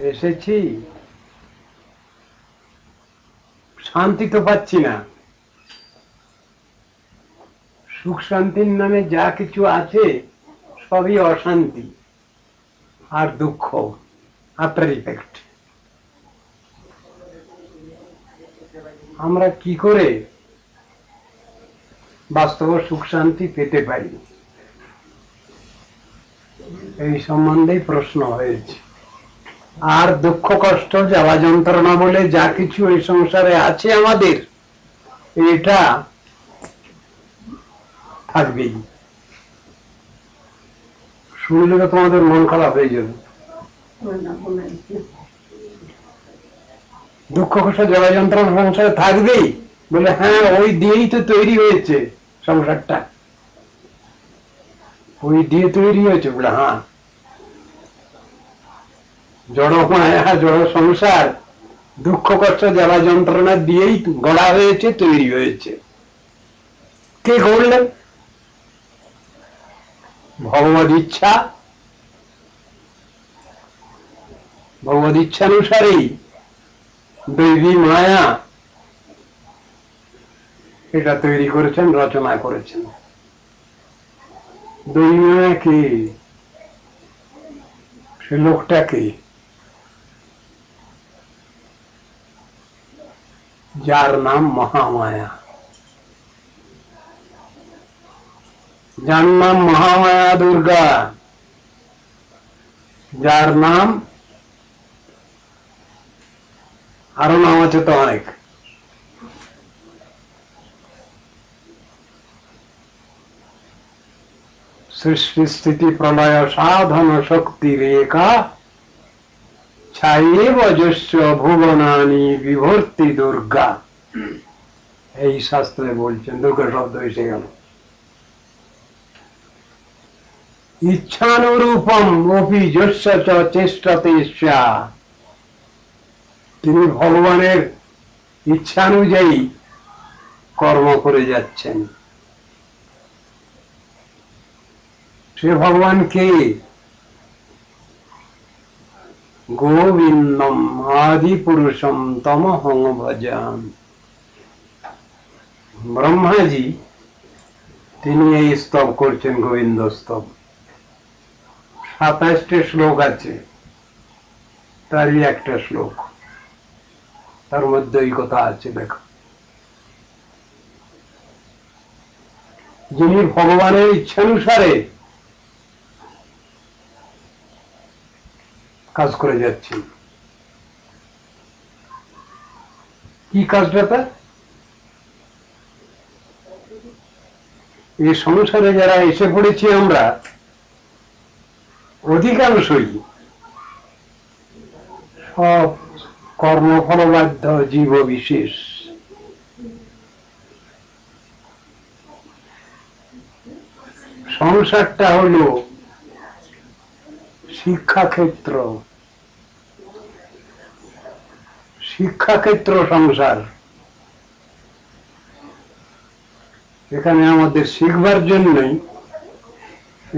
এসেছি, শান্তি তো পাচ্ছি না। সুখ শান্তির নামে যা কিছু আছে সবই অশান্তি আর দুঃখ, আফটার ইফেক্ট। আমরা কি করে বাস্তব সুখ শান্তি পেতে পারি, এই সম্বন্ধেই প্রশ্ন হয়েছে। আর দুঃখ কষ্ট জ্বালা যন্ত্রণা বলে যা কিছু এই সংসারে আছে আমাদের, এটা থাকবেই। শুনলে তো তোমাদের মন খারাপ হয়ে যাবে। দুঃখ কষ্ট জ্বালা যন্ত্রণা সংসারে থাকবেই বলে, হ্যাঁ ওই দিয়েই তো তৈরি হয়েছে সংসারটা, ওই দিয়ে তৈরি হয়েছে বলে, হ্যাঁ জড় মায়া জড় সংসার দুঃখ কষ্ট জ্বালা যন্ত্রণা দিয়েই গড়া হয়েছে, তৈরি হয়েছে। কে করলেন? ভগবদ ইচ্ছা। ভগবদ ইচ্ছানুসারেই দৈবী মায়া এটা তৈরি করেছেন, রচনা করেছেন। দৈবী মায়া কে? সে লোকটা কে? যার নাম মহামায়া। যার নাম মহামায়া দুর্গা, যার নাম আরো নাম আছে তো অনেক। সৃষ্টি স্থিতি প্রলয় সাধন শক্তি রেখা ছাইয়ে বজস্ব ভুবনানি বিভর্তি দুর্গা। এই শাস্ত্রে বলছেন, দুর্গা শব্দ এসে গেল। ইচ্ছানুরূপম অপি যস্য চ চেষ্টতে স্যা। তিনি ভগবানের ইচ্ছানুযায়ী কর্ম করে যাচ্ছেন। সে ভগবান কে? গোবিন্দম আদি পুরুষম তমহং ভজাম। ব্রহ্মাজি তিনি এই স্তব করছেন, গোবিন্দ স্তব। 27টি শ্লোক আছে, তারই একটা শ্লোক, তার মধ্যে এই কথা আছে। দেখো, যিনি ভগবানের ইচ্ছানুসারে কাজ করে যাচ্ছেন। কি কাজটা? তা এই সংসারে যারা এসে পড়েছি আমরা, অধিকাংশই সব কর্মফলবাধ্য জীব বিশেষ। সংসারটা হলো শিক্ষাক্ষেত্র, শিক্ষাক্ষেত্র সংসার। এখানে আমাদের শিখবার জন্যই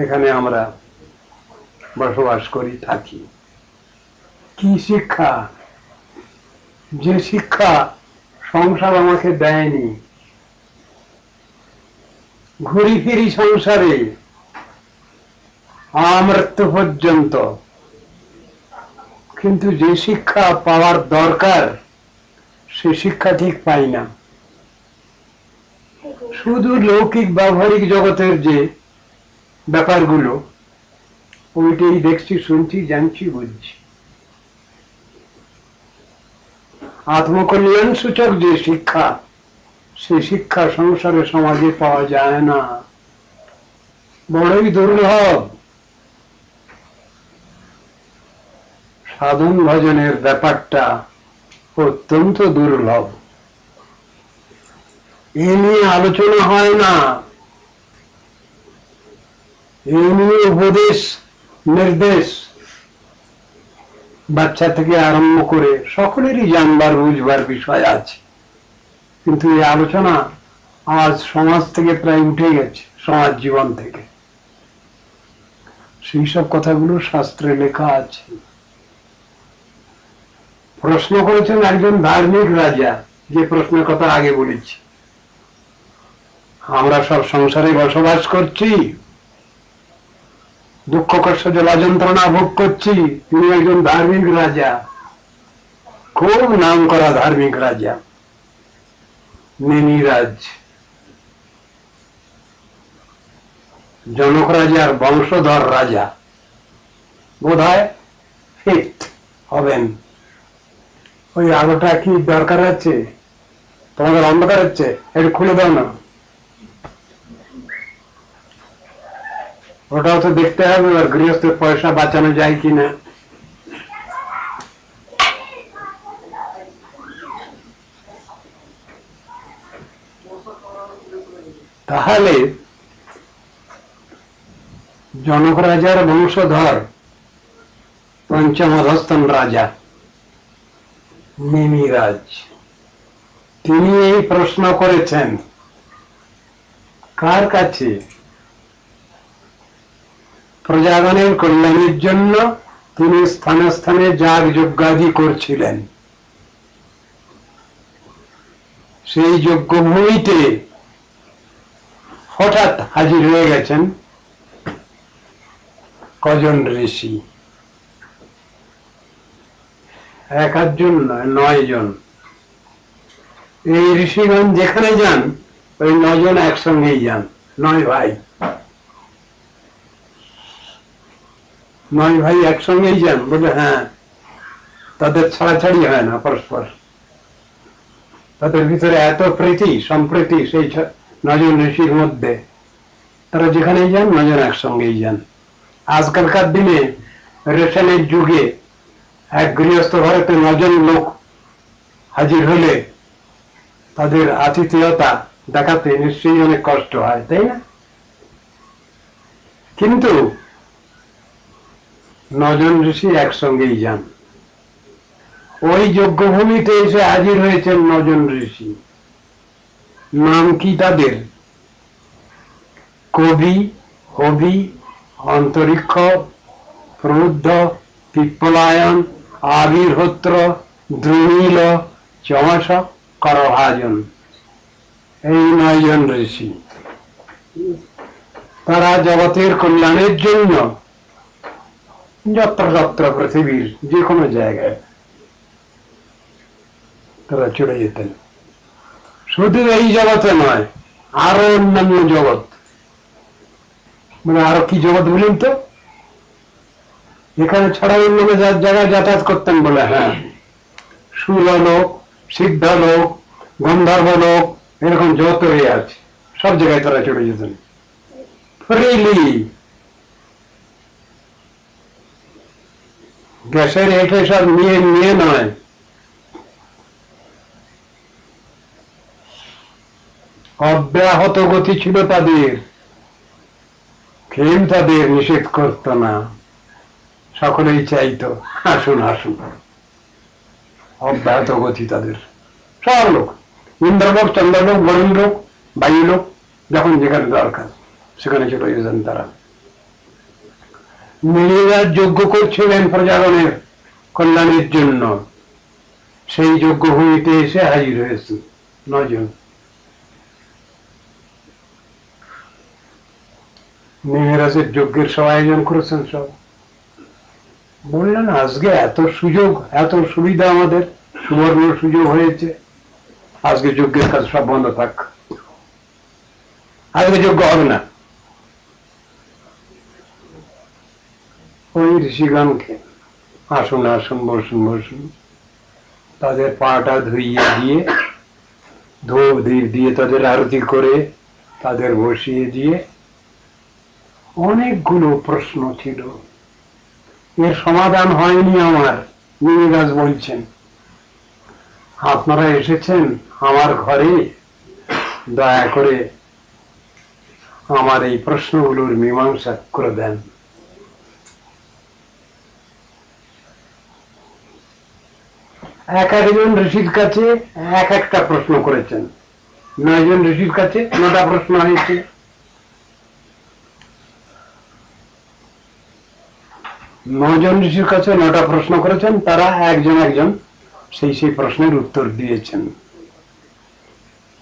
এখানে আমরা বসবাস করি, থাকি। কি শিক্ষা? যে শিক্ষা সংসার আমাকে দেয়নি। ঘুরি ফিরি সংসারে আমৃত্যু পর্যন্ত, কিন্তু যে শিক্ষা পাওয়ার দরকার সে শিক্ষা ঠিক পাই না। শুধু লৌকিক ব্যবহারিক জগতের যে ব্যাপারগুলো, ওইটাই দেখছি, শুনছি, জানছি, বুঝছি। আত্মকল্যাণ সূচক যে শিক্ষা, সেই শিক্ষা সংসারে সমাজে পাওয়া যায় না, বড়ই দুর্লভ। সাধন ভজনের ব্যাপারটা অত্যন্ত দুর্লভ। এ নিয়ে আলোচনা হয় না, এ নিয়ে উপদেশ নির্দেশ বাচ্চা থেকে আরম্ভ করে সকলেরই জানবার বুঝবার বিষয় আছে, কিন্তু এই আলোচনা আজ সমাজ থেকে প্রায় উঠে গেছে, সমাজ জীবন থেকে। সেই সব কথাগুলো শাস্ত্রে লেখা আছে। প্রশ্ন করেছেন একজন ধার্মিক রাজা, যে প্রশ্নের কথা আগে বলেছি। আমরা সব সংসারে বসবাস করছি, দুঃখ কষ্ট জ্বালা যন্ত্রণা ভোগ করছি, তিনি একজন ধার্মিক রাজা, খুব নাম করা ধার্মিক রাজা, নেমিরাজ, জনক রাজার বংশধর রাজা, বোধ হয় ফিফথ হবেন। ওই আলোটা কি দরকার আছে? তোমাদের অন্ধকার হচ্ছে, একটু খুলে দাও না। ওটাও তো দেখতে হবে, আর গৃহস্থের পয়সা বাঁচানো যায় কিনা। তাহলে জনক রাজার বংশধর পঞ্চম অধস্তন রাজা নেমিরাজ, তিনি এই প্রশ্ন করেছেন কার কাছে? প্রজাগণের কল্যাণের জন্য তিনি স্থানে স্থানে যাগ যজ্ঞাদি করছিলেন। সেই যজ্ঞভূমিতে হঠাৎ হাজির হয়ে গেছেন কজন ঋষি, এক আধজন নয়, 9 জন। এই ঋষিগণ যেখানে যান, ওই 9 জন একসঙ্গেই যান, 9 ভাই, 9 ভাই একসঙ্গেই যান। বলে হ্যাঁ, তাদের ছাড়াছাড়ি হয় না পরস্পর, তাদের ভিতরে এত প্রীতি সম্প্রীতি সেই 9 জন ঋষির মধ্যে। তারা যেখানেই যান 9 জন একসঙ্গেই যান। আজকালকার দিনে রেশনের যুগে এক গৃহস্থ ঘরেতে 9 জন লোক হাজির হলে তাদের আতিথেয়তা দেখাতে নিশ্চয়ই অনেক কষ্ট হয়, তাই না? কিন্তু 9 জন ঋষি একসঙ্গেই যান। ওই যজ্ঞভূমিতে এসে হাজির হয়েছেন 9 জন ঋষি। নাম কি তাদের? কবি, হবি, অন্তরিক্ষ, প্রবুদ্ধ, পিপ্পলায়ন, আবির্হোত্র, দ্রুনীল, চমস, করভাজন। এই 9 জন ঋষি, তারা জগতের কল্যাণের জন্য যত্র যত্র পৃথিবীর যে কোনো জায়গায় তারা চলে যেতেন। শুধু এই জগতে নয়, আরো অন্যান্য জগৎ, মানে আরো কি জগৎ বলুন তো? এখানে ছাড়া অন্যান্য জায়গায় যাতায়াত করতেন। বলে হ্যাঁ, সুরলোক, সিদ্ধলোক, গন্ধর্বলোক, এরকম যত হয়ে আছে সব জায়গায় তারা চলে যেতেন ফ্রিলি। গ্যাসের হেঁটে সব নিয়ে নয়। অব্যাহত গতি ছিল তাদের, কেউ তাদের নিষেধ করত না, সকলেই চাইতো আসুন আসুন। অব্যাহত গতি তাদের, সব লোক, ইন্দ্রলোক, চন্দ্রলোক, বরুণ লোক, বায়ু লোক, যখন যেখানে দরকার সেখানে চলে যেতেন তারা। নেমিরাজ যজ্ঞ করছিলেন প্রজাগণের কল্যাণের জন্য। সেই যজ্ঞভূমিতে এসে হাজির হয়েছে 9 জন। নেমিরাজের যজ্ঞের সব আয়োজন করেছেন সব। বললেন আজকে এত সুযোগ, এত সুবিধা, আমাদের সুবর্ণ সুযোগ হয়েছে, আজকে যজ্ঞের কাজ সব বন্ধ থাক, আজকে যজ্ঞ হবে না। ওই ঋষিগণকে আসুন আসুন, বসুন বসুন, তাদের পাটা ধুইয়ে দিয়ে, ধূপ দ্বীপ দিয়ে তাদের আরতি করে তাদের বসিয়ে দিয়ে অনেকগুলো প্রশ্ন ছিল। এর সমাধান হয়নি আমার। নেমিরাজ বলছেন, আপনারা এসেছেন আমার ঘরে, দয়া করে আমার এই প্রশ্নগুলোর মীমাংসা করে দেন। এক একজন ঋষির কাছে এক একটা প্রশ্ন করেছেন। 9 জন ঋষির কাছে 9টা প্রশ্ন হয়েছে। নজন ঋষির কাছে 9টা প্রশ্ন করেছেন, তারা একজন একজন সেই প্রশ্নের উত্তর দিয়েছেন।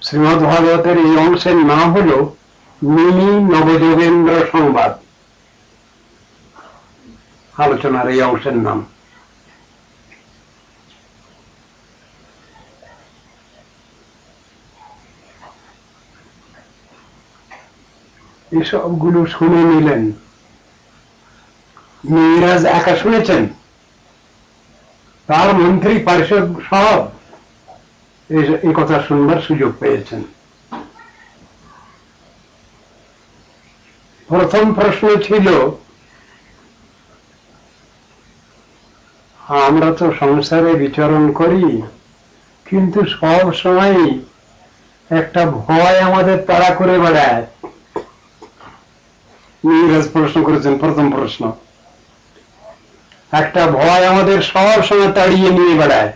শ্রীমদ্ ভাগবতের এই অংশের নাম হল মিনি নবযোগেন্দ্র সংবাদ, আলোচনার এই অংশের নাম। এসবগুলো শুনে নিলেন। মহারাজ একা শুনেছেন, তার মন্ত্রী পারিষদ সব এই কথা শুনবার সুযোগ পেয়েছেন। প্রথম প্রশ্ন ছিল, আমরা তো সংসারে বিচরণ করি, কিন্তু সব সময় একটা ভয় আমাদের তাড়া করে বেড়ায়। মহারাজ প্রশ্ন করেছেন, প্রথম প্রশ্ন, একটা ভয় আমাদের সব সময় তাড়িয়ে নিয়ে বেড়ায়,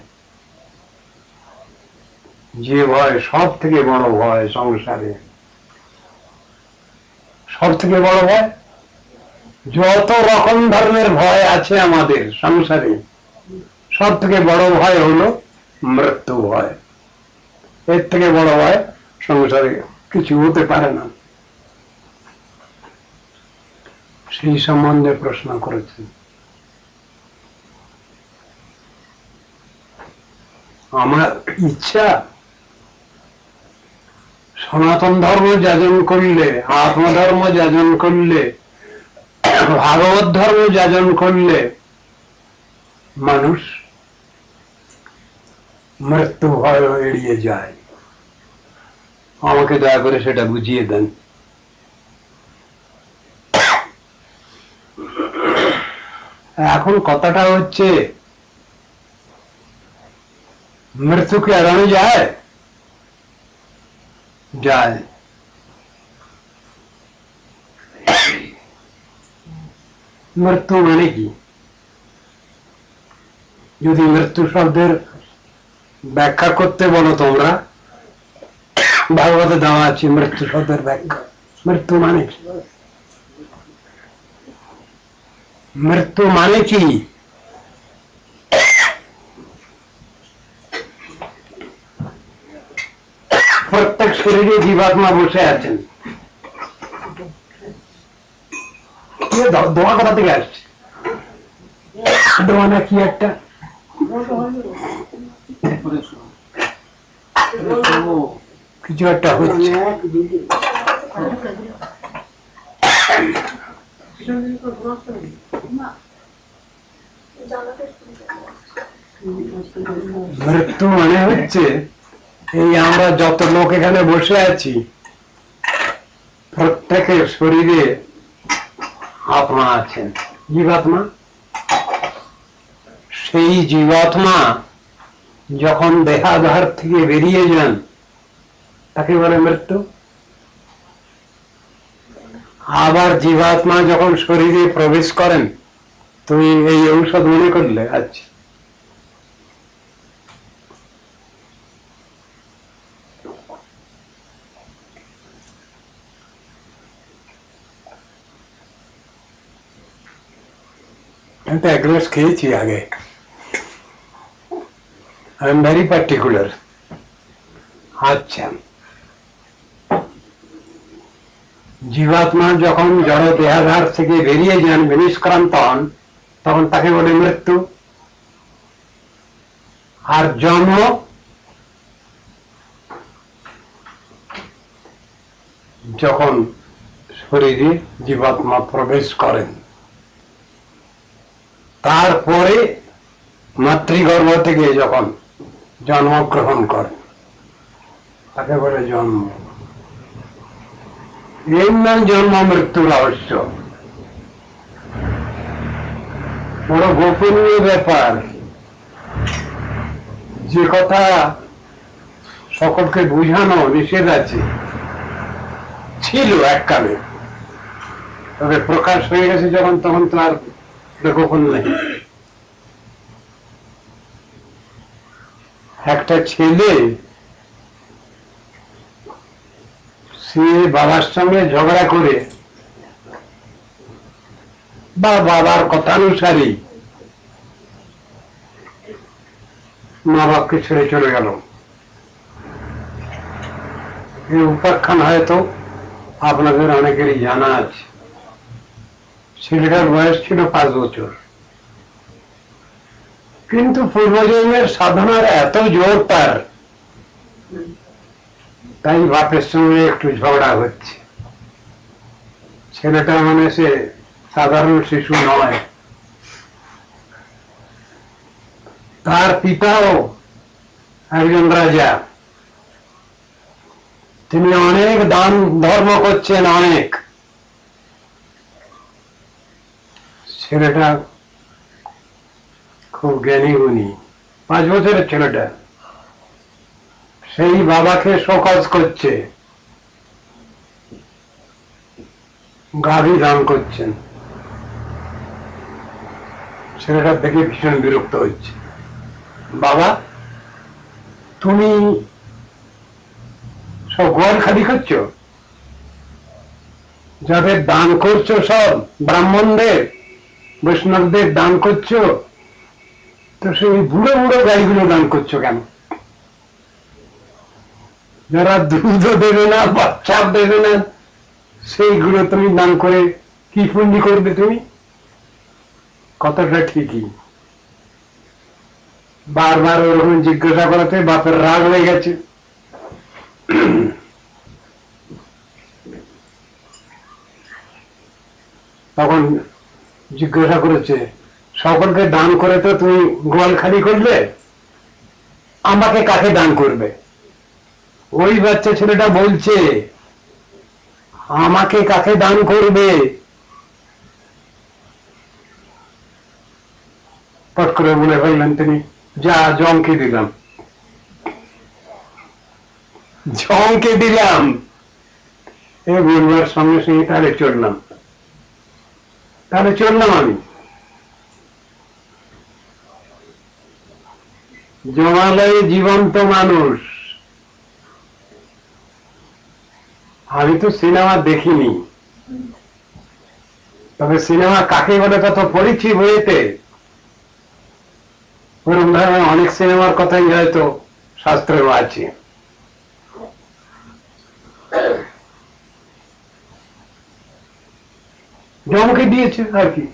যে ভয় সব থেকে বড় ভয় সংসারে। সব থেকে বড় ভয়, যত রকম ধরনের ভয় আছে আমাদের সংসারে, সব থেকে বড় ভয় হলো মৃত্যু ভয়। এর থেকে বড় ভয় সংসারে কিছু হতে পারে না। সেই সম্বন্ধে প্রশ্ন করেছেন। আমার ইচ্ছা, সনাতন ধর্ম যাজন করলে, আত্মধর্ম যাজন করলে, ভাগবত ধর্ম যাজন করলে মানুষ মৃত্যু ভয় এড়িয়ে যায়। আমাকে দয়া করে সেটা বুঝিয়ে দেন। এখন কথাটা হচ্ছে, মৃত্যুকে এড়ানো যায়? যায়। মৃত্যু মানে কি? যদি মৃত্যু শব্দের ব্যাখ্যা করতে বলো তোমরা, ভাগবতে দেওয়া আছে মৃত্যু শব্দের ব্যাখ্যা। মৃত্যু মানে কি? মৃত্যু মানে কি? প্রত্যেক শরীরে জীবাত্মা বসে আছেন। দোয়া কোথা থেকে আসছে? দোয়া না কি একটা কিছু একটা হচ্ছে। মৃত্যু মানে হচ্ছে, এই আমরা যত লোক এখানে বসে আছি, প্রত্যেকের শরীরে আত্মা আছেন, জীবাত্মা। সেই জীবাত্মা যখন দেহাধার থেকে বেরিয়ে যান, তাকে বলে মৃত্যু। আবার জীবাত্মা যখন শরীরে প্রবেশ করেন, তুমি এই ঔষধ মনে করলে, আচ্ছা, আমি তো এক গ্লাস খেয়েছি আগে। I am very particular. আচ্ছা, জীবাত্মা যখন জড় দেহাধার থেকে বেরিয়ে যান, বিনিষ্ক্রান্ত হন, তখন তাকে বলে মৃত্যু। আর জন্ম, যখন শরীরে জীবাত্মা প্রবেশ করেন, তারপরে মাতৃগর্ভ থেকে যখন জন্মগ্রহণ করেন, তাকে বলে জন্ম। এই নাম জন্ম মৃত্যু রহস্য। বড় গোপনীয় ব্যাপার, যে কথা সকলকে বুঝানো নিষেধ আছে, ছিল এককালে, তবে প্রকাশ হয়ে গেছে যখন, তখন তো আর গোপন নেই। একটা ছেলে, সে বাবার সঙ্গে ঝগড়া করে বা বাবার কথানুসারে মা বাপকে ছেড়ে চলে গেল। এই উপাখ্যান হয়তো আপনাদের অনেকেরই জানা আছে। ছেলেটার বয়স ছিল 5 বছর, কিন্তু পূর্বজন্মের সাধনার এত জোর তার, তাই বাপের সঙ্গে একটু ঝগড়া হচ্ছে। ছেলেটা মানে সে সাধারণ শিশু নয়। তার পিতাও একজন রাজা, তিনি অনেক দান ধর্ম করছেন, অনেক। ছেলেটা খুব জ্ঞানী গুণী, 5 বছরের ছেলেটা, সেই বাবাকে শোকজ করছে, গাভী দান করছেন। ছেলেটা দেখে ভীষণ বিরক্ত হচ্ছে। বাবা, তুমি সব গোয়াল খালি করছো, যাদের দান করছো সব ব্রাহ্মণদের বৈষ্ণবদের দান করছো, তো সেই বুড়ো বুড়ো গাড়িগুলো দান করছো কেন? যারা দুধ দেবে না, বাচ্চা দেবে না, সেইগুলো তুমি দান করে কি পুণ্য করবে তুমি? কথাটা ঠিকই। বারবার ওরকম জিজ্ঞাসা করাতে বাপের রাগ হয়ে গেছে। তখন জিজ্ঞাসা করেছে, সকলকে দান করে তো তুমি গোয়াল খালি করলে, আমাকে কাকে দান করবে? ওই বাচ্চা ছেলেটা বলছে, আমাকে কাকে দান করবে? পট করে বলে ফেললেন তিনি, যা জমকে দিলাম, জমকে দিলাম। এ বলবার সঙ্গে সঙ্গে তাহলে চললাম আমি। জমালয়ে জীবন্ত মানুষ। আমি তো সিনেমা দেখিনি, তবে সিনেমা কাকে বলে তা তো পড়েছি বইতে। ওরকম ধরনের অনেক সিনেমার কথাই হয়তো শাস্ত্রেও আছে। জমকে দিয়েছে আর কি,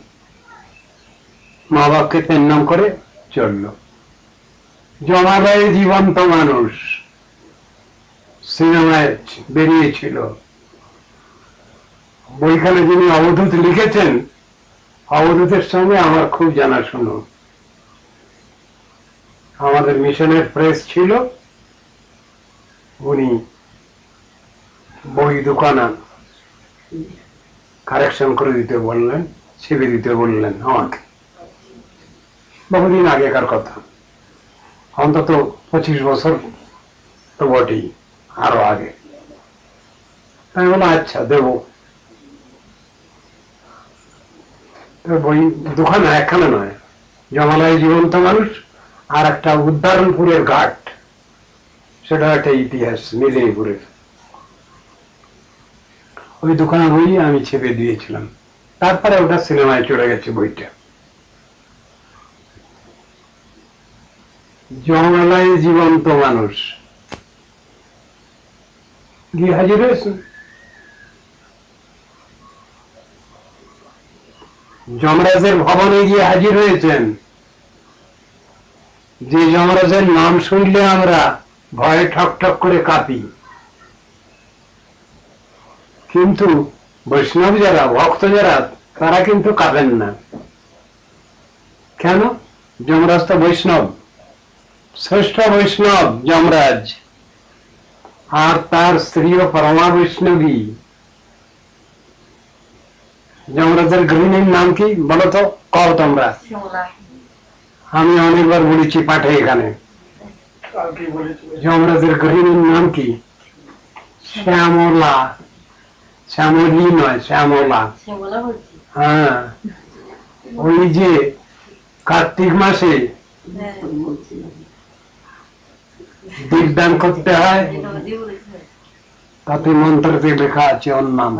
মা বাপকে তেন নাম করে চলল। জমালয়ে জীবন্ত মানুষ সিনেমায় বেরিয়েছিল। বইখানে যিনি অবধূত লিখেছেন, অবধূতের সঙ্গে আমার খুব জানাশোনা। আমাদের মিশনের প্রেস ছিল, উনি বই দোকানা কারেকশন করে দিতে বললেন, ছেপে দিতে বললেন আমাকে। বহুদিন আগেকার কথা, অন্তত 25 বছর তো বটেই, আরো আগে। আমি বললাম আচ্ছা দেব। বই দোকান একখানে নয়, জমালয়ে জীবন্ত মানুষ আর একটা উদ্ধারণপুরের ঘাট, সেটা একটা ইতিহাস মেদিনীপুরের। ওই দোকানে বই আমি ছেপে দিয়েছিলাম, তারপরে ওটা সিনেমায় চলে গেছে বইটা। জমালয়ে জীবন্ত মানুষ গিয়ে হাজির হয়েছে। যমরাজের ভবনে গিয়ে হাজির হয়েছেন। যে যমরাজের নাম শুনলে আমরা ভয়ে ঠক ঠক করে কাঁপি, কিন্তু বৈষ্ণব যারা, ভক্ত যারা, তারা কিন্তু কাঁপেন না। কেন? যমরাজ তো বৈষ্ণব, শ্রেষ্ঠ বৈষ্ণব যমরাজ, আর তার স্ত্রীও পরমা বৈষ্ণবী। যমরাজের গৃহিণীর নাম কি বলো তো, কও তোমরা। আমি অনেকবার বলেছি পাঠে এখানে। যমরাজের গৃহিণীর নাম কি? শ্যামলা। শ্যামলী নয়, শ্যামলা। হ্যাঁ, ওই যে কার্তিক মাসে দীপদান করতে হয়, তাতে মন্ত্রতে লেখা আছে ওর নাম,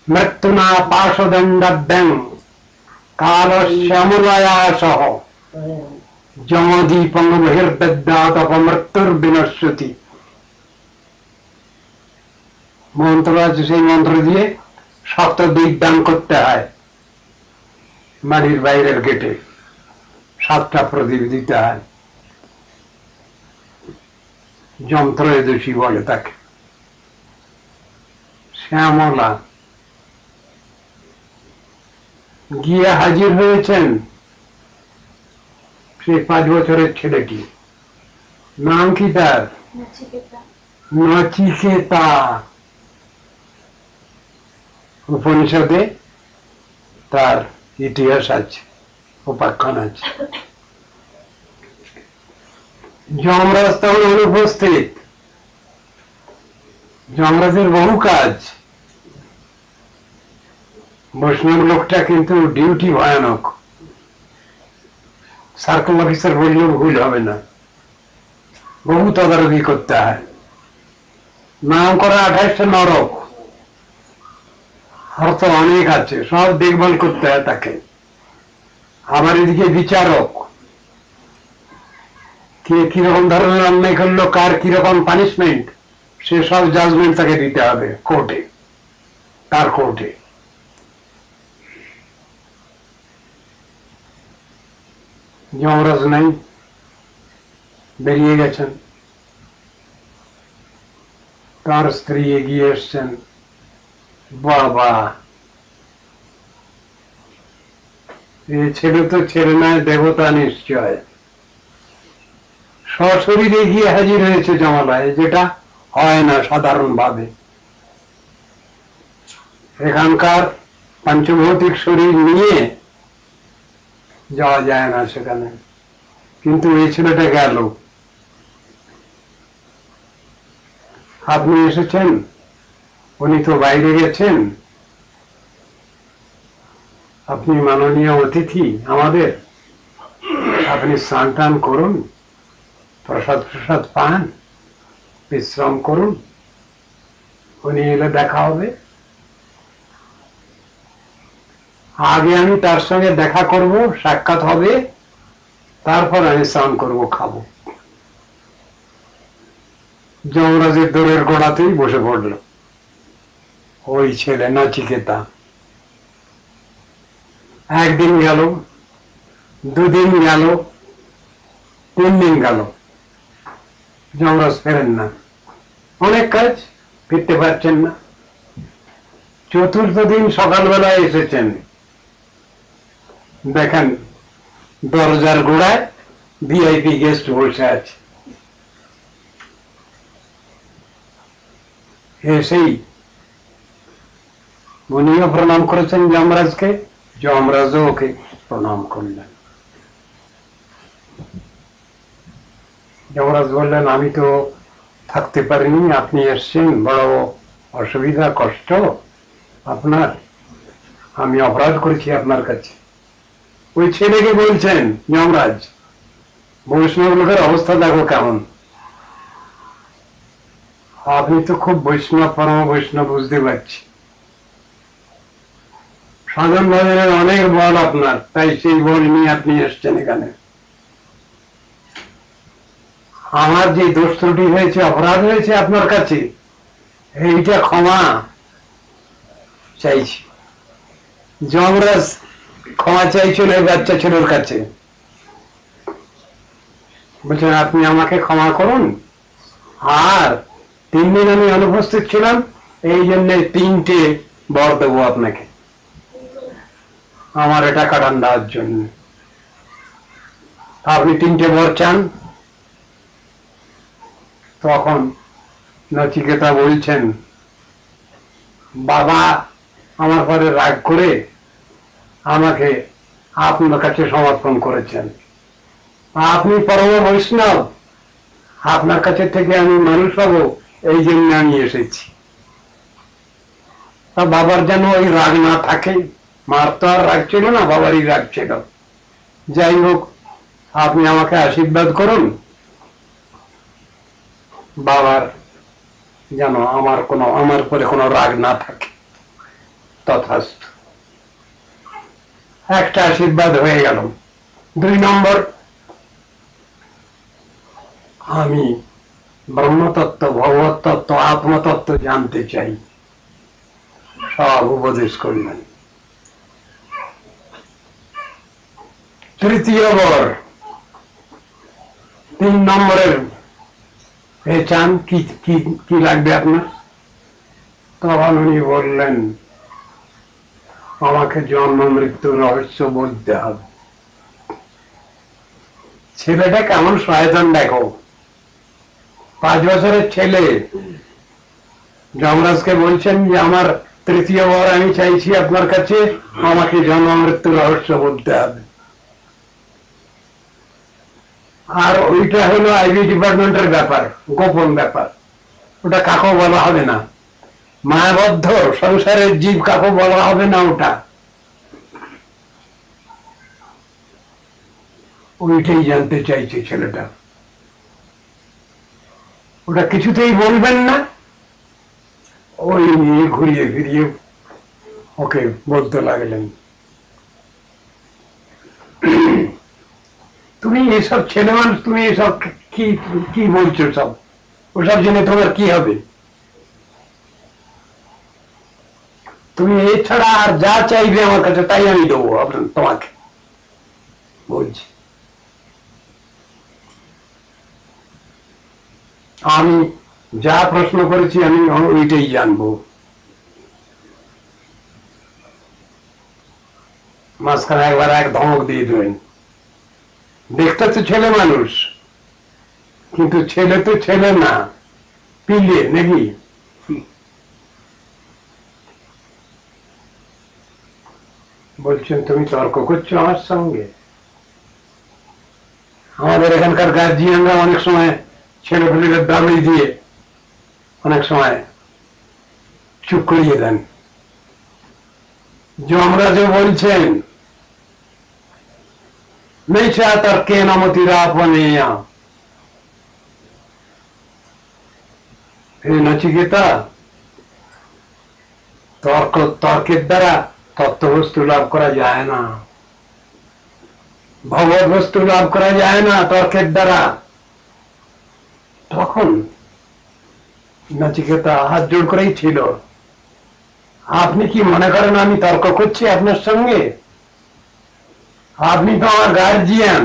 মৃত্যুনা পার্শ্বদণ্ডাভ্যাং কাল শ্যামলায়া সহ। যমদীপং বহির্দদ্যাৎ অপমৃত্যুর্বিনশ্যতি। মন্ত্র আছে, সেই মন্ত্র দিয়ে 7 দিক দান করতে হয়। বাড়ির বাইরের গেটে 7টা প্রদীপ দিতে হয়। যন্ত্রদোষী বলে তাকে। শ্যামলা গিয়ে হাজির হয়েছেন সেই 5 বছরের ছেলেটি। নাম কি তার? নচিকেতা। উপনিষদে তার ইতিহাস আছে, উপাখ্যান আছে। যমরাজ তখন অনুপস্থিত। যমরাজের বহু কাজ। বৈষ্ণব লোকটা কিন্তু ডিউটি ভয়ানক। সার্কেল অফিসার বললেও ভুল হবে না, বহু তদারকি করতে হয়। নাম করা 28টা নরক, অর্থ অনেক আছে, সব দেখভাল করতে হয় তাকে। আবার এদিকে বিচারক, কে কিরকম ধরনের অন্যায় করলো, কার কিরকম পানিশমেন্ট, সে সব জাজমেন্ট তাকে দিতে হবে কোর্টে, তার কোর্টে। যমরাজ নাই, বেরিয়ে গেছেন। তার স্ত্রী এগিয়ে এসছেন। বাবা, এ ছেলে তো ছেলে নয়, দেবতা নিশ্চয়। সশরীরে গিয়ে হাজির হয়েছে জমালয়ে, যেটা হয় না সাধারণ ভাবে। এখানকার পঞ্চভৌতিক শরীর নিয়ে যাওয়া যায় না সেখানে, কিন্তু এই ছেলেটা গেল। আপনি এসেছেন, উনি তো বাইরে গেছেন, আপনি মাননীয় অতিথি আমাদের, আপনি স্নান টান করুন, প্রসাদ প্রসাদ পান, বিশ্রাম করুন, উনি এলে দেখা হবে। আগে আমি তার সঙ্গে দেখা করব, সাক্ষাৎ হবে, তারপর আমি স্নান করব, খাবো। যমরাজের দোরের গোড়াতেই বসে পড়ল ওই ছেলে নচিকেতা। 1 দিন গেল, 2 দিন গেল, 3 দিন গেল, যমরাজ ফেরেন না। অনেক কাজ, ফিরতে পারছেন না। 4র্থ দিন সকালবেলায় এসেছেন, দেখেন দরজার গোড়ায় ভিআইপি গেস্ট বসে আছে। এসেই উনিও প্রণাম করেছেন যমরাজকে, যমরাজও ওকে প্রণাম করলেন। যমরাজ বললেন, আমি তো থাকতে পারিনি, আপনি এসছেন, বড় অসুবিধা কষ্ট আপনার, আমি অপরাধ করেছি আপনার কাছে। ওই ছেলেকে বলছেন যমরাজ, বৈষ্ণব লোকের অবস্থা দেখো কেমন, আপনি তো খুব বৈষ্ণব, পরম বৈষ্ণব, বুঝতে পারছি। সাধন ভজনের অনেক বল আপনার, তাই সেই বল নিয়ে আপনি এসছেন এখানে। আমার যে দোষ ত্রুটি হয়েছে, অপরাধ হয়েছে আপনার কাছে, এইটা ক্ষমা চাইছি। যমরাজ ক্ষমা চাইছিল এই বাচ্চা ছেলের কাছে, বলছেন আপনি আমাকে ক্ষমা করুন, আর 3 দিন আমি অনুপস্থিত ছিলাম, এই জন্য 3টে বর দেবো আপনাকে, আমার এটা কাটান দেওয়ার জন্য। আপনি 3টে বর চান। তখন নচিকেতা বলছেন, বাবা আমার পরে রাগ করে আমাকে আপনার কাছে সমর্পণ করেছেন, আপনি পরম বৈষ্ণব, আপনার কাছে থেকে আমি মানুষ হব, এই জন্য আমি এসেছি। তা বাবার যেন ওই রাগ না থাকে, মার তো আর রাগ ছিল না, বাবারই রাগ ছিল। যাই হোক, আপনি আমাকে আশীর্বাদ করুন, বাবার যেন আমার পরে কোনো রাগ না থাকে। তথাস্তু। একটা আশীর্বাদ হয়ে গেল। 2 নম্বর, আমি ব্রহ্মতত্ত্ব, ভগবত তত্ত্ব, আত্মতত্ত্ব জানতে চাই। সব উপদেশ করলেন। তৃতীয় বর, 3 নম্বরের এ চান কি কি কি লাগবে আপনার? তখন উনি বললেন, আমাকে জন্ম মৃত্যুর রহস্য বলতে হবে। ছেলেটা কেমন শয়তান দেখো, 5 বছরের ছেলে যমরাজকে বলছেন যে আমার তৃতীয় বর আমি চাইছি আপনার কাছে, আমাকে জন্ম মৃত্যুর রহস্য বলতে হবে। আর ওইটা হলো আইবি ডিপার্টমেন্টের ব্যাপার, গোপন ব্যাপার, ওটা কাকো বলা হবে না। মায়াবদ্ধ সংসারের জীব কাকো বলা হবে না ওটা। ওইটাই জানতে চাইছে ছেলেটা। ওটা কিছুতেই বলবেন না। ওই নিয়ে ঘুরিয়ে ফিরিয়ে ওকে বলতে লাগলেন, তুমি এসব ছেলে মানুষ, তুমি এসব কি কি বলছো সব? ওসব জেনে তোমার কি হবে? তুমি এছাড়া আর যা চাইবে আমার কাছে তাই আমি দেবো তোমাকে, বলছি। আমি যা প্রশ্ন করেছি আমি ওইটাই জানবো। মাঝখানে একবার এক ধমক দিয়ে দেবেন। দেখতে তো ছেলে মানুষ, কিন্তু ছেলে তো ছেলে না, পিলে নাকি? বলছেন তুমি তর্ক করছো আমার সঙ্গে? আমাদের এখানকার গার্জিয়ানরা অনেক সময় ছেলে পেলেদের দাবি দিয়ে অনেক সময় চুপ করিয়ে দেন। যমরাজও বলছেন, নেচা তর্কে নমতিরা আপনেয়া। হে নচিকেতা, তর্কের দ্বারা তত্ত্ববস্তু লাভ করা যায় না, ভগবত বস্তু লাভ করা যায় না তর্কের দ্বারা। তখন নচিকেতা হাত জোড় করেই ছিল, আপনি কি মনে করেন আমি তর্ক করছি আপনার সঙ্গে? আপনি তো আমার গার্জিয়ান,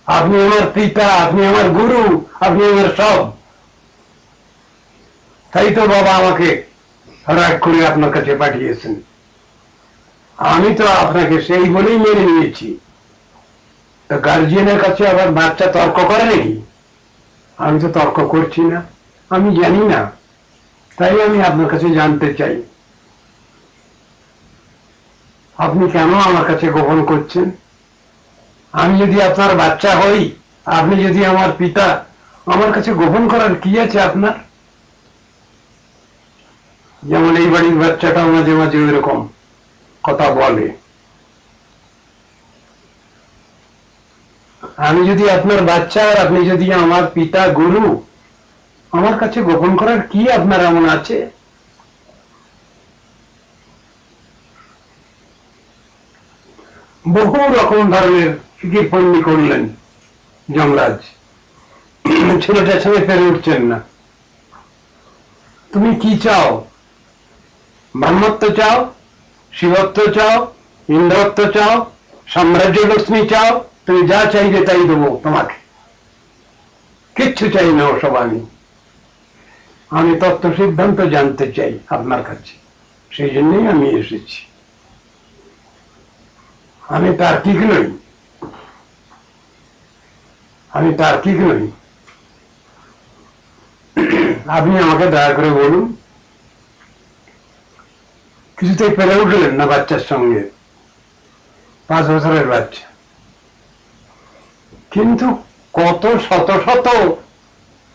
আপনি আমার পিতা, আপনি আমার গুরু, আপনি আমার সব। তাই তো বাবা আমাকে রাগ করে আপনার কাছে পাঠিয়েছেন। আমি তো আপনাকে সেই বলেই মেনে নিয়েছি। তো গার্জিয়ানের কাছে আবার বাচ্চা তর্ক করে নাকি? আমি তো তর্ক করছি না, আমি জানি না, তাই আমি আপনার কাছে জানতে চাই, আপনি কেন আমার কাছে গোপন করছেন? আমি যদি আপনার বাচ্চা হই, আপনি যদি আমার পিতা, আমার কাছে গোপন করার কি আছে আপনার? যেমন এই বাড়ির বাচ্চাটাও মাঝে মাঝে ওইরকম কথা বলে। আমি যদি আপনার বাচ্চা আর আপনি যদি আমার পিতা গুরু, আমার কাছে গোপন করার কি আপনার এমন আছে? বহু রকম ধরনের ফিকিরফন্দি করলেন যমরাজ। ছেলেটার সঙ্গে পেরে উঠছেন না। তুমি কি চাও? ব্রহ্মত্ব চাও, শিবত্ব চাও, ইন্দ্রত্ব চাও, সাম্রাজ্য লক্ষ্মী চাও? তুমি যা চাইবে তাই দেবো তোমাকে, কিচ্ছু চাই না ওসব। আমি তত্ত্ব সিদ্ধান্ত জানতে চাই আপনার কাছে, সেই জন্যই আমি এসেছি। আমি তার্কিক নই, আমি তার্কিক নই। আপনি আমাকে দয়া করে বলুন। কিছুতেই পেরে উঠলেন না বাচ্চার সঙ্গে, 5 বছরের বাচ্চা। কিন্তু কত শত শত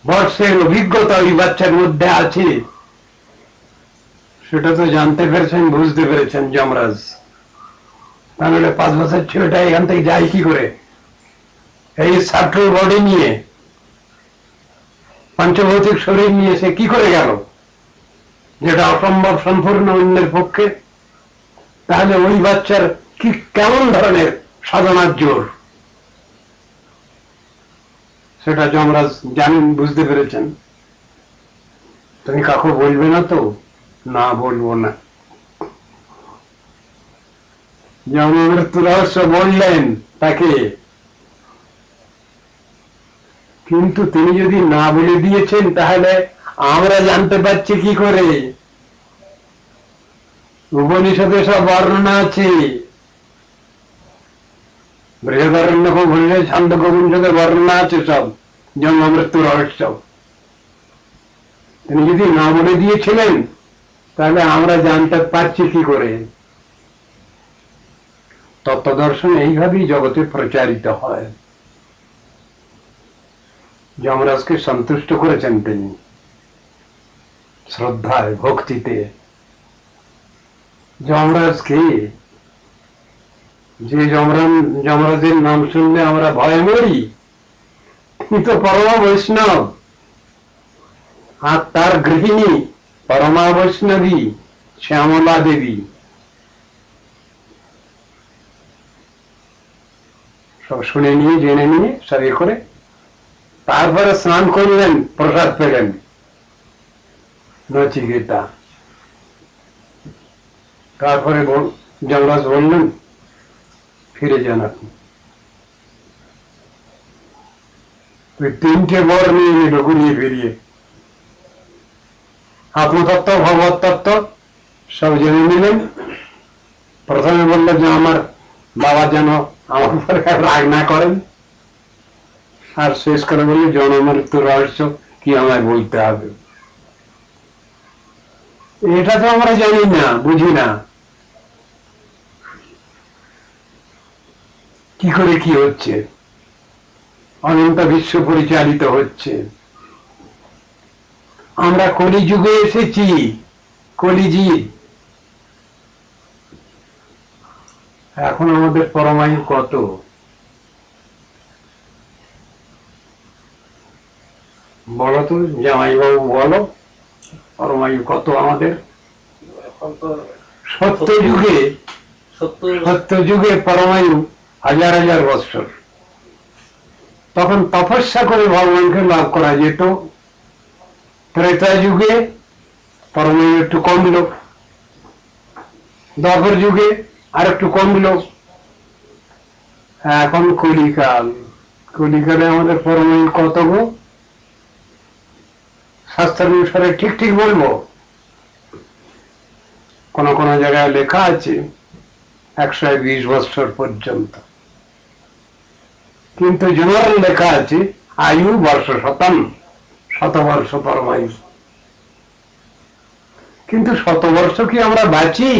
বর্ষের অভিজ্ঞতা ওই বাচ্চার মধ্যে আছে, সেটা তো জানতে পেরেছেন, বুঝতে পেরেছেন যমরাজ। তাহলে 5 বছর ছেলেটা এখান থেকে যায় কি করে? এই সার্কেল বডি নিয়ে, পঞ্চভৌতিক শরীর নিয়ে সে কি করে গেল, যেটা অসম্ভব সম্পূর্ণ অন্যের পক্ষে। তাহলে ওই বাচ্চার কি কেমন ধরনের সাধনার জোর, সেটা যমরাজ জানেন, বুঝতে পেরেছেন। তুমি কাকু বলবে না তো? না, বলবো না। জন্মমৃত্যু রহস্য বললেন তাকে, কিন্তু তিনি যদি না বলে দিয়েছেন তাহলে আমরা জানতে পারছি কি করে? উপনিষদে সব বর্ণনা আছে, বৃহদারণ্যক উপনিষদ, ছান্দোক্য উপনিষদের বর্ণনা আছে সব জন্ম মৃত্যু রহস্য। তিনি যদি না বলে দিয়েছিলেন তাহলে আমরা জানতে পারছি কি করে? তত্ত্বদর্শন এইভাবেই জগতে প্রচারিত হয়। যমরাজকে সন্তুষ্ট করেছেন তিনি শ্রদ্ধায়, ভক্তিতে। যমরাজকে, যে যমরাজের নাম শুনলে আমরা ভয় মরি, তিনি তো পরমা বৈষ্ণব, আর তার গৃহিণী পরমা বৈষ্ণবী শ্যামলা দেবী। সব শুনে নিয়ে, জেনে নিয়ে, সব এ করে তারপরে স্নান করলেন, প্রসাদ পেলেন নচিকেতা। তারপরে যমরাজ বললেন ফিরে যান আপনি। তুই 3টে বর নিয়ে নিল ঘুরিয়ে ফিরিয়ে, আত্মতত্ত্ব, ভগবত তত্ত্ব সব জেনে নিলেন। প্রথমে বলল যে আমার বাবা যেন আমার উপরে রাগ না করেন, আর শেষ করে বলল জন্মমৃত্যু রহস্য কি আমায় বলতে হবে। এটা তো আমরা জানি না, বুঝি না কি করে কি হচ্ছে। অনন্ত বিশ্ব পরিচালিত হচ্ছে। আমরা কলিযুগে এসেছি, কলিযুগ। এখন আমাদের পরমায়ু কত? বলো তো জামাইবাবু, বলো পরমায়ু কত আমাদের? সত্য যুগে পরমায়ু 1000 বৎসর। তখন তপস্যা করে ভগবানকে লাভ করা যেত। ত্রেতা যুগে পরমায়ু একটু কমল, দ্বাপর যুগে আর একটু কমল, এখন কলিকাল। কলিকালে আমাদের পরমায়ু কত গো? শাস্ত্র অনুসারে ঠিক ঠিক বলবো, কোন কোন জায়গায় লেখা আছে 120 বৎসর পর্যন্ত, কিন্তু জেনারেল লেখা আছে আয়ু বর্ষ শতম, 100 পরমায়ু। কিন্তু 100 কি আমরা বাঁচি?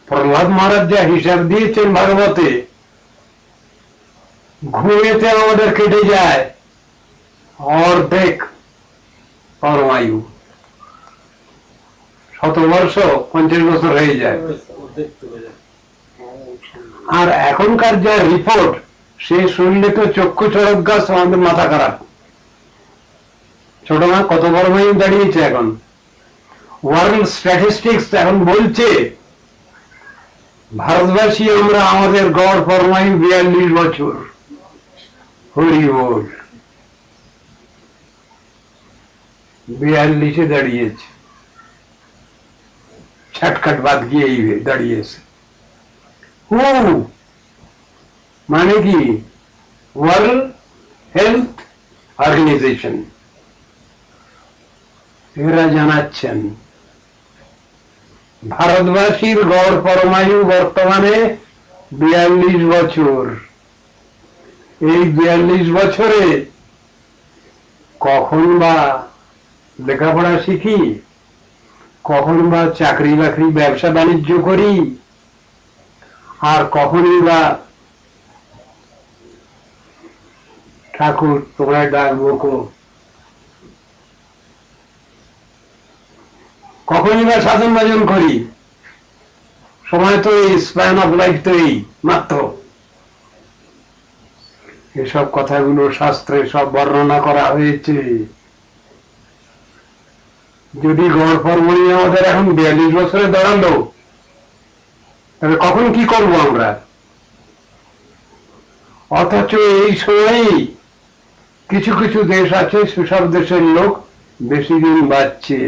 প্রহ্লাদ মহারাজ যা হিসাব দিয়েছেন ভাগবতে, ঘুমেতে আমাদের কেটে যায় অর্ধেক পরমায়ু। 100 50 বছর হয়ে যায়। আর এখনকার যা রিপোর্ট, সে শুনলে তো চক্ষু চড়ক গাছ, আমাদের মাথা খারাপ। ছোট মা কত পরমায়ু দাঁড়িয়েছে এখন। ওয়ার্ল্ড স্ট্যাটিস্টিক্স এখন বলছে ভারতবাসী আমরা, আমাদের গড় পরমায়ু 42 বছর। হরি বল, 42-এ দাঁড়িয়েছে। ছটখট বাদ গিয়ে দাঁড়িয়েছে। মানে কি? ওয়ার্ল্ড হেলথ অর্গানাইজেশন এরা জানাচ্ছেন ভারতবাসীর গড় পরমায়ু বর্তমানে 42 বছর। এই 42 বছরে কখন বা লেখাপড়া শিখি, কখন বা চাকরি বাকরি ব্যবসা বাণিজ্য করি, আর কখনই বা ঠাকুর তোমায় ডাকবো, কখনই বা সাধন ভজন করি। সময় তো এই স্প্যান অফ লাইফ তো এই মাত্র। এসব কথাগুলো শাস্ত্রে সব বর্ণনা করা হয়েছে। যদি গড় পরমায়ু আমাদের এখন 42 বছরে দাঁড়ালো, তবে কখন কি করবো আমরা? অথচ এই সময়ই কিছু কিছু দেশ আছে, সেসব দেশের লোক বেশি দিন বাঁচছে।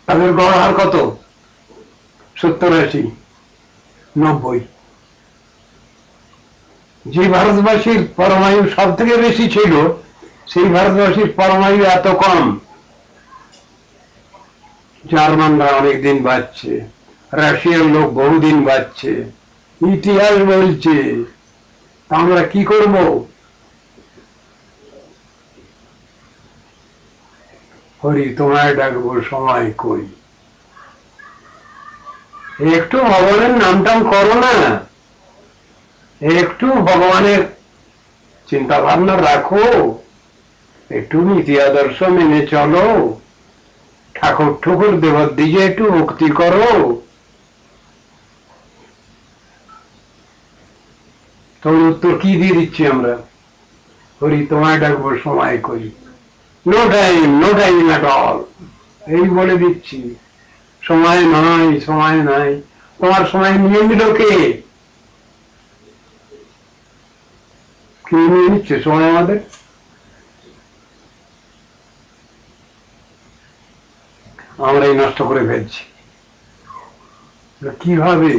তাদের গড় হার কত? 70, 80, 90। যে ভারতবাসীর পরমায়ু সব থেকে বেশি ছিল, সেই ভারতবাসীর পরমায়ু এত কম। জার্মানরা অনেকদিন বাঁচছে, রাশিয়ার লোক বহুদিন বাঁচছে, ইতিহাস বলছে। আমরা কি করব? হরি তোমায় ডাকবো সময় কই। একটু ভগবানের নাম টাম করো না, একটু ভগবানের চিন্তা ভাবনা রাখো, একটু নীতি আদর্শ মেনে চলো, ঠাকুর ঠুকুর দেবর দিকে একটু ভক্তি করো। তোর উত্তর কি দিয়ে দিচ্ছি আমরা? হরি তোমায় ডাকবো সময় করি, no time, no time at all, এই বলে দিচ্ছি। সময় নাই, সময় নাই। তোমার সময় নিয়ে নিল কে? কে নিয়ে নিচ্ছে সময় আমাদের? আমরাই নষ্ট করে ফেলছি। কিভাবে?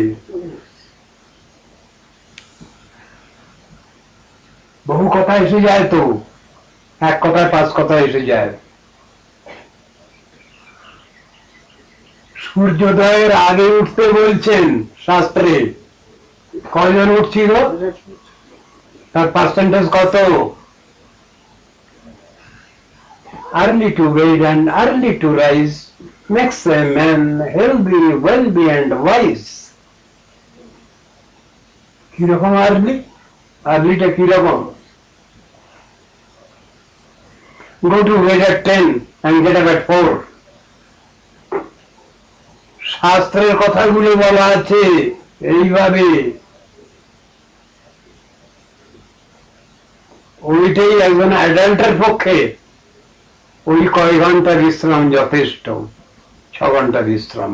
বহু কথা এসে যায় তো, এক কথায় 5 কথা এসে যায়। সূর্যোদয়ের আগে উঠতে বলছেন শাস্ত্রে। কয়জন উঠছিল? তার পার্সেন্টেজ কত? Early to bed and early to rise makes a man healthy, wealthy and wise. কিরকম আর্লি? আর্লিটা কিরকম? Go to bed at 10 and get up at 4. শাস্ত্রের কথাগুলো বলা আছে এইভাবে। ওইটাই একজন অ্যাডাল্টের পক্ষে ওই কয় ঘন্টা বিশ্রাম যথেষ্ট, 6 ঘন্টা বিশ্রাম।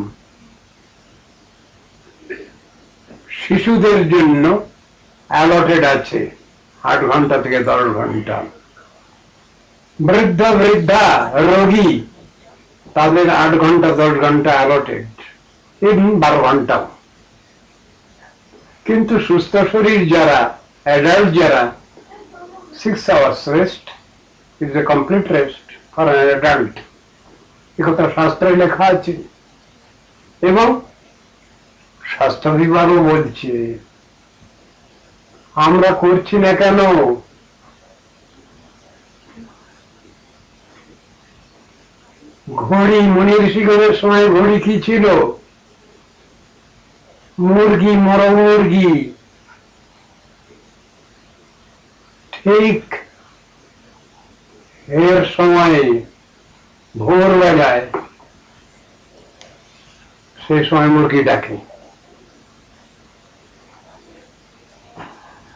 শিশুদের জন্য অ্যালটেড আছে 8 ঘন্টা থেকে 10 ঘন্টা। বৃদ্ধ বৃদ্ধা রোগী তাদের 8 ঘন্টা 10 ঘন্টা অ্যালটেড, এবং 12 ঘন্টা। কিন্তু সুস্থ শরীর যারা, অ্যাডাল্ট যারা, 6 hours rest is a complete rest for an adult. একথা শাস্ত্রে লেখা আছে এবং স্বাস্থ্য বিভাগও বলছে। আমরা করছি না কেন? ঘড়ি, মুনি ঋষিগণের সময় ঘড়ি কি ছিল? মুরগি, মর মুরগি। ঠিক এর সময়ে ভোরবেলায় সে সময় মুরগি ডাকে।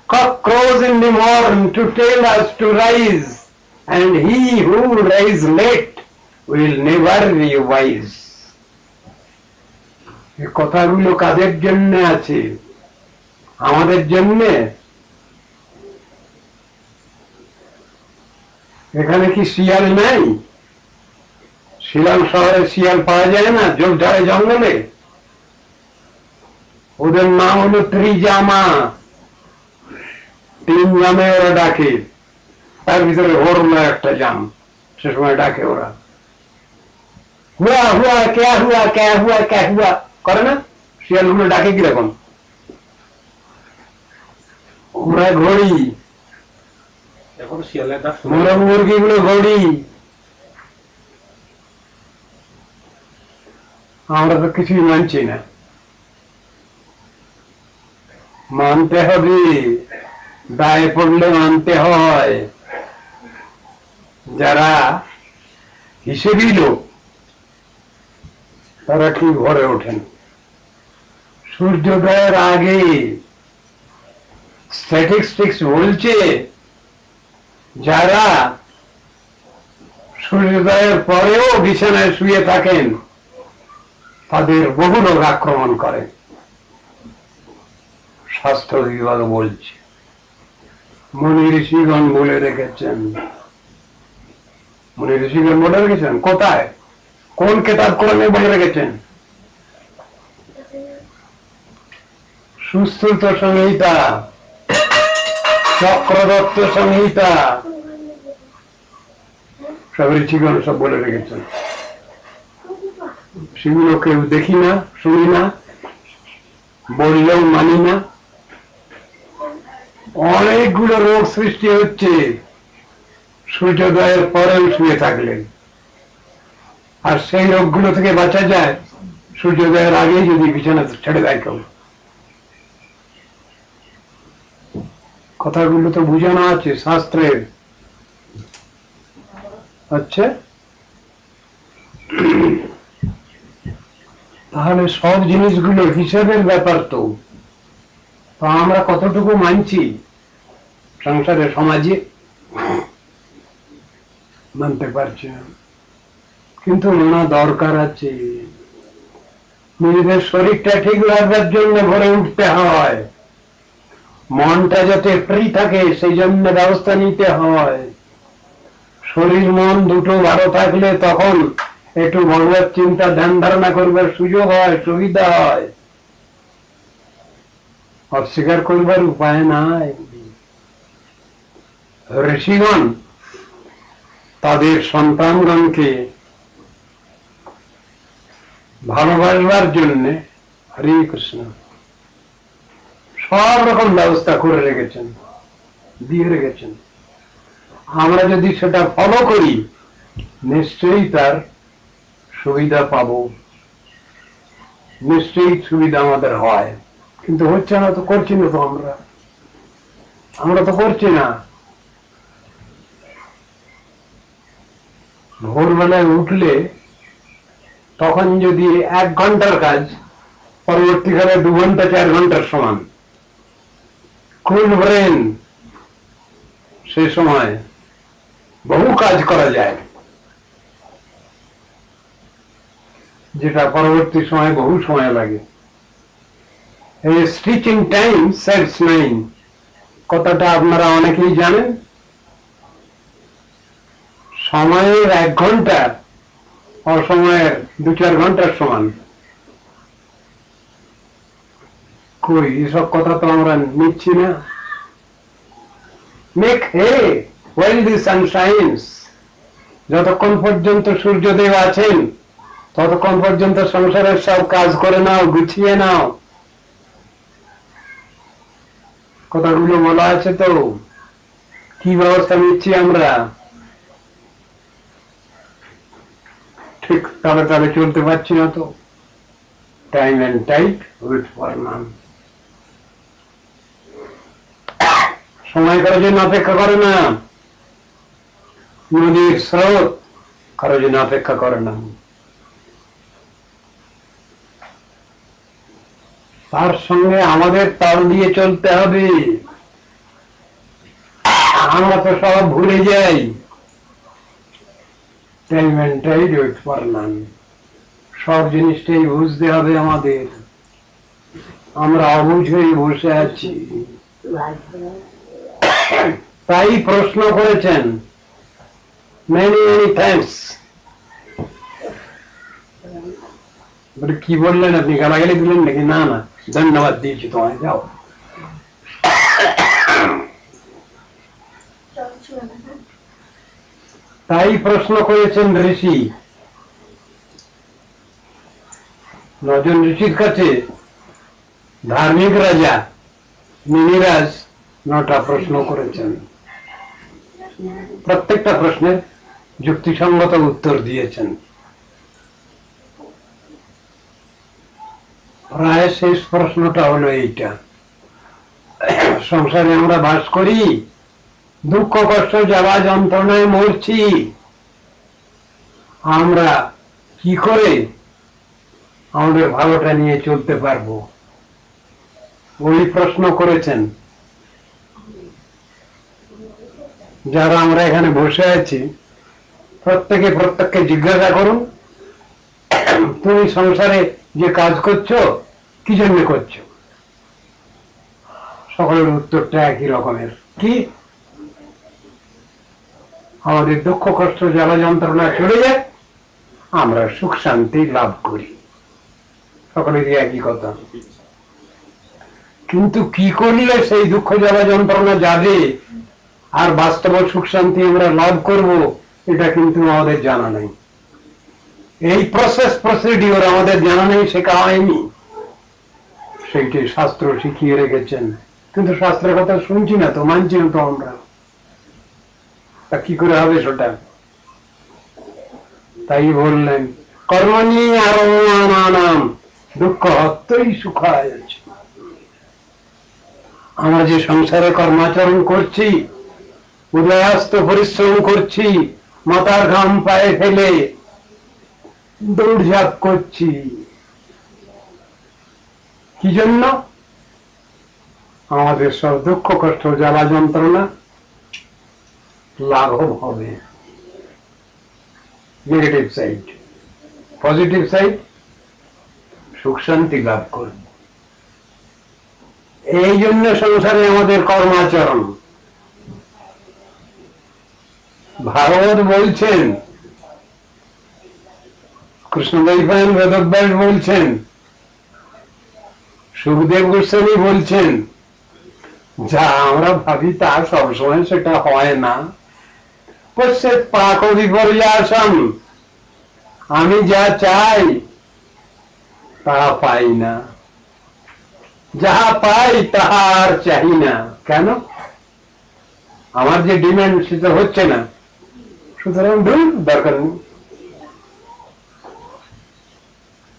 Cock crows in the morn to tell us to rise, and he who rise late will never be wise. এই কথাগুলো কাদের জন্য আছে? আমাদের জন্য। এখানে কি শিয়াল নাই? শিয়াল শহরে শিয়াল পাওয়া যায় না? ঝোপঝাড়ে জঙ্গলে। ওদের নাম হলো ত্রিজামা। 3 জামে ওরা ডাকে, তার ভিতরে হরলো একটা জাম। সে সময় ডাকে ওরা, হুয়া হুয়া ক্যা হুয়া ক্যা হুয়া ক্যা হুয়া করে না? শিয়ালগুলো ডাকে কিরকম? ওরা ঘড়ি, মোরগ মুরগিগুলো ঘড়ি। আমরা তো কিছুই মানছি না। মানতে হবে, দায়ে পড়লে মানতে হয়। যারা হিসেবি লোক তারা ঠিক ভরে ওঠেন। সূর্যোদয়ের আগে স্ট্যাটিস্টিক্স বলছে যারা সূর্যোদয়ের পরেও বিছানায় শুয়ে থাকেন তাদের বহু রোগ আক্রমণ করে। স্বাস্থ্য বিভাগ বলছে, মুনি ঋষিগণ বলে রেখেছেন। মুনি ঋষিগণ বলে রেখেছেন কোথায়, কোন কেতাব কোরআনে বলে রেখেছেন? সুশ্রুত সংহিতা, চক্রদত্ত সংহিতা, সব ঋষিগণ সব বলে রেখেছেন। সেগুলো কেউ দেখি না, শুনি না, বললেও মানি না। অনেকগুলো রোগ সৃষ্টি হচ্ছে সূর্যোদয়ের পরেও শুয়ে থাকলে, আর সেই রোগগুলো থেকে বাঁচা যায় সূর্যোদয়ের আগেই যদি বিছানা ছেড়ে দেয় কেউ। কথাগুলো তো বুঝানো আছে শাস্ত্রের। আচ্ছা, তাহলে সব জিনিসগুলো হিসেবের ব্যাপার। তো আমরা কতটুকু মানছি সংসারে, সমাজে মানতে পারছি না, কিন্তু মানা দরকার আছে। নিজেদের শরীরটা ঠিক রাখবার জন্য ভরে উঠতে হয়, মনটা যাতে ফ্রি থাকে সেই জন্য ব্যবস্থা নিতে হয়। শরীর মন দুটো ভালো থাকলে তখন একটু ভগবত চিন্তা ধ্যান ধারণা করবার সুযোগ হয়, সুবিধা হয়। অস্বীকার করবার উপায় নাই। ঋষিগণ তাদের সন্তানগণকে ভালোবাসবার জন্য, হরে কৃষ্ণ, সব রকম ব্যবস্থা করে রেখেছেন, দিয়ে রেখেছেন। আমরা যদি সেটা ফলো করি নিশ্চয়ই তার সুবিধা পাব, নিশ্চয়ই সুবিধা আমাদের হয়। কিন্তু হচ্ছে না তো, করছি না তো, আমরা তো করছি না। ভোরবেলায় উঠলে তখন যদি 1 ঘন্টার কাজ পরবর্তীকালে 2 ঘন্টা 4 ঘন্টার সমান, কুল ব্রেন, সে সময় বহু কাজ করা যায়, যেটা পরবর্তী সময় বহু সময় লাগে। এই স্টিচিং টাইম সেভস মাইন কথাটা আপনারা অনেকেই জানেন। সময়ের 1 ঘন্টা অসময়ের 2-4 ঘন্টার সমান। কই এসব কথা তো আমরা নিচ্ছি না। Make hay while the sun shines, যতক্ষণ পর্যন্ত সূর্যদেব আছেন ততক্ষণ পর্যন্ত সংসারের সব কাজ করে নাও, গুছিয়ে নাও। কথাগুলো বলা আছে তো, কি ব্যবস্থা নিচ্ছি আমরা? ঠিক তালে চলতে পারছি না তো। Time and tide wait for none. সময় কারোর জন্য অপেক্ষা করে না, নদীর স্রোত কারোর জন্য অপেক্ষা করে না। তার সঙ্গে আমাদের তাল দিয়ে চলতে হবে। আমরা তো সব ভুলে যাই। Time and tide wait for none, সব জিনিসটাই বুঝতে হবে আমাদের। আমরা অবুঝ হয়ে বসে আছি। তাই প্রশ্ন করেছেন, মেনি মেনি থ্যাঙ্কস। কি বললেন আপনি? গালাগালি দিলেন নাকি? না না, ধন্যবাদ দিয়েছি তোমায়, যাও। তাই প্রশ্ন করেছেন ঋষি। 9 জন ঋষির কাছে ধার্মিক রাজা মিনিরাজ 9টা প্রশ্ন করেছেন। প্রত্যেকটা প্রশ্নের যুক্তিসঙ্গত উত্তর দিয়েছেন। প্রায় শেষ প্রশ্নটা হলো এইটা, সংসারে আমরা বাস করি, দুঃখ কষ্ট জ্বালা যন্ত্রণায় মরছি, আমরা কি করে আমাদের ভালোটা নিয়ে চলতে পারবো? ওই প্রশ্ন করেছেন। যারা আমরা এখানে বসে আছি প্রত্যেকে প্রত্যেককে জিজ্ঞাসা করুন, তুমি সংসারে যে কাজ করছো কি জন্য করছো? সকলের উত্তরটা একই রকমের, কি আমাদের দুঃখ কষ্ট জ্বালা যন্ত্রণা চলে যায়, আমরা সুখ শান্তি লাভ করি, সকলেরই একই কথা। কিন্তু কি করলে সেই দুঃখ জ্বালা যন্ত্রণা যাবে আর বাস্তব সুখ শান্তি আমরা লাভ করব, এটা কিন্তু আমাদের জানা নেই। এই প্রসিডিওর আমাদের জানা নেই, শেখা হয়নি। সেইটি শাস্ত্র শিখিয়ে রেখেছেন, কিন্তু শাস্ত্রের কথা শুনছি না তো, মানছি না তো আমরা। তা কি করে হবে সেটা? তাই বললেন কর্মণি আরম্ভমানানাম দুঃখ হত্যই সুখায়। আমরা যে সংসারে কর্মাচরণ করছি, উদয়াস্ত পরিশ্রম করছি, মাথার ঘাম পায়ে ফেলে দৌড়ঝাঁপ করছি, কি জন্য? আমাদের সব দুঃখ কষ্ট জ্বালা যন্ত্রণা লাঘব হবে, নেগেটিভ সাইড। পজিটিভ সাইড, সুখ শান্তি লাভ করব। এই জন্য সংসারে আমাদের কর্মাচরণ। ভাগবত বলছেন, কৃষ্ণদ্বৈপায়ন বেদব্যাস বলছেন, সুখদেব গোস্বামী বলছেন, যা আমরা ভাবি তা সবসময় সেটা হয় না। পশ্চাৎ পাক বিপর্যাসম, আমি যা চাই তা পাই না, যাহা পাই তাহা আর চাই না। কেন? আমার যে ডিমান্ড সেটা হচ্ছে না, সুতরাং দরকার নেই।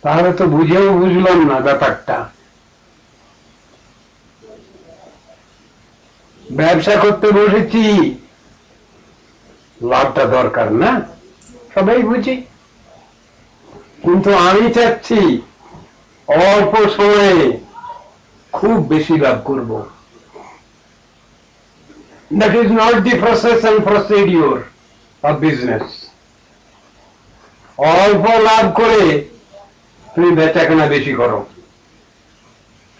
তাহলে তো বুঝেও বুঝলাম না ব্যাপারটা। ব্যবসা করতে বসেছি, লাভটা দরকার না, সবাই বুঝি, কিন্তু আমি চাচ্ছি অল্প সময়ে খুব বেশি লাভ করব। That is not the process and procedure of business. অল্প লাভ করে তুমি বেচাকেনা বেশি করো,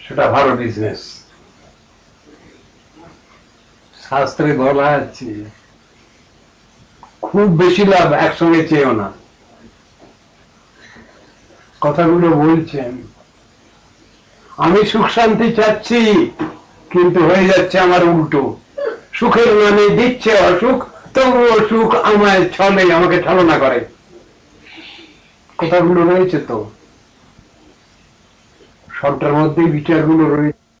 সেটা ভালো বিজনেস। শাস্ত্রে বলা আছে খুব বেশি লাভ একসঙ্গে চেয়েও না। কথাগুলো বলছেন, আমি সুখ শান্তি চাচ্ছি, কিন্তু হয়ে যাচ্ছে আমার উল্টো। সুখের মানে দিচ্ছে অসুখ, তবুও সুখ আমায় ছলে, আমাকে ছলনা করে। কথাগুলো রয়েছে তো, সবটার মধ্যেই বিচারগুলো রয়েছে।